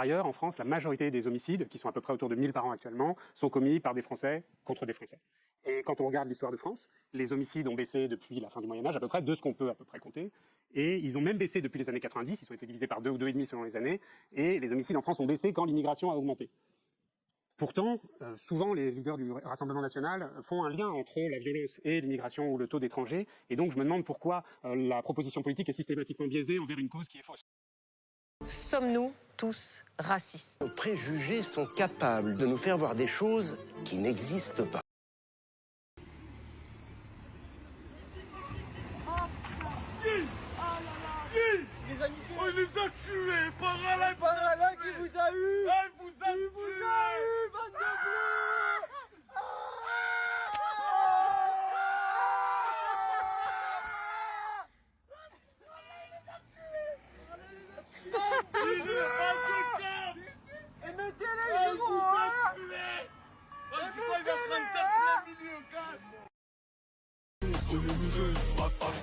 par ailleurs, en France, la majorité des homicides, qui sont à peu près autour de 1000 par an actuellement, sont commis par des Français contre des Français. Et quand on regarde l'histoire de France, les homicides ont baissé depuis la fin du Moyen-Âge, à peu près de ce qu'on peut à peu près compter. Et ils ont même baissé depuis les années 90, ils ont été divisés par 2 ou 2,5 selon les années. Et les homicides en France ont baissé quand l'immigration a augmenté. Pourtant, souvent, les leaders du Rassemblement national font un lien entre la violence et l'immigration ou le taux d'étrangers. Et donc, je me demande pourquoi la proposition politique est systématiquement biaisée envers une cause qui est fausse. Sommes-nous tous racistes? Nos préjugés sont capables de nous faire voir des choses qui n'existent pas. On les a tués par Alain qui vous a eu. Elle vous a tué, bande de bleus. Et mettez-les, je vois.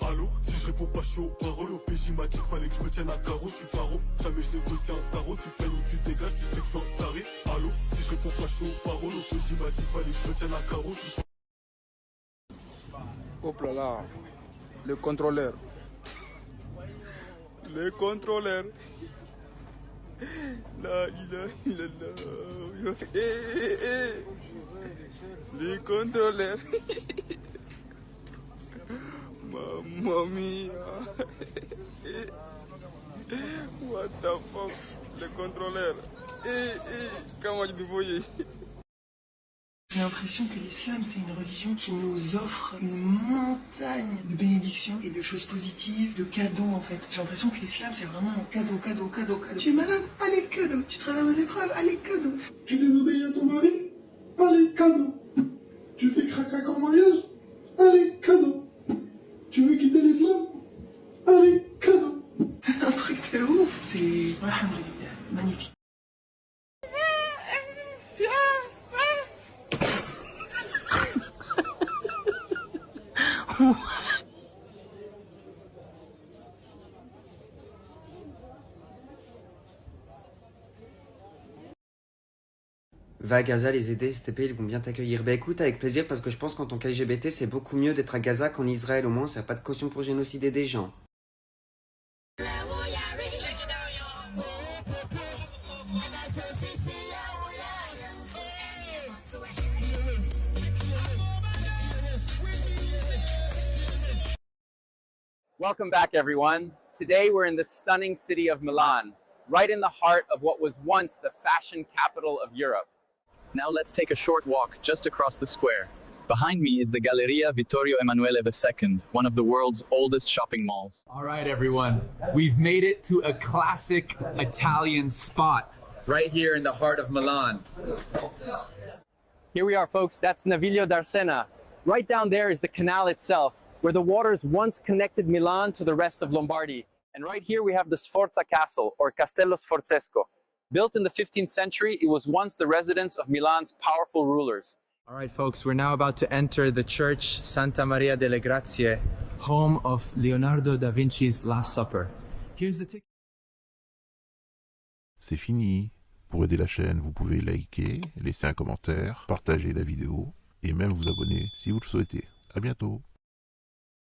Allô, si je réponds pas chaud, parole au PJ m'a dit qu'il fallait que je me tienne à carreau, je suis paro, jamais je négocie un tarot, tu peines ou tu dégages, tu sais que je suis un taré. Allô, si je réponds pas chaud, parole au PJ m'a dit qu'il fallait que je me tienne à carreau, je suis Hop là là, le contrôleur. Le contrôleur. Là, il est là. Le contrôleur. Mamma mia. What the fuck? Le contrôleur. Comment je le voyais? J'ai l'impression que l'islam, c'est une religion qui nous offre une montagne de bénédictions et de choses positives, de cadeaux en fait. J'ai l'impression que l'islam, c'est vraiment un cadeau. Tu es malade? Allez, cadeau. Tu traverses des épreuves? Allez, cadeau. Tu désobéis à ton mari? Allez, cadeau. Tu fais crac-crac en mariage? Allez, cadeau. Tu veux quitter l'islam? Allez, cadeau. Un truc de ouf. C'est... Alhamdulillah, magnifique. Va à Gaza les aider, STP, ils vont bien t'accueillir. Bah écoute, avec plaisir, parce que je pense qu'en tant qu'LGBT, c'est beaucoup mieux d'être à Gaza qu'en Israël, au moins, ça n'a pas de caution pour génocider des gens. Welcome back, everyone. Today we're in the stunning city of Milan, right in the heart of what was once the fashion capital of Europe. Now let's take a short walk just across the square. Behind me is the Galleria Vittorio Emanuele II, one of the world's oldest shopping malls. All right, everyone. We've made it to a classic Italian spot. Right here in the heart of Milan. Here we are, folks. That's Naviglio d'Arsena. Right down there is the canal itself, where the waters once connected Milan to the rest of Lombardy. And right here we have the Sforza Castle, or Castello Sforzesco. Built in the 15th century, it was once the residence of Milan's powerful rulers. All right, folks, we're now about to enter the church Santa Maria delle Grazie, home of Leonardo da Vinci's Last Supper. Here's the ticket. C'est fini. Pour aider la chaîne, vous pouvez liker, laisser un commentaire, partager la vidéo et même vous abonner si vous le souhaitez. À bientôt.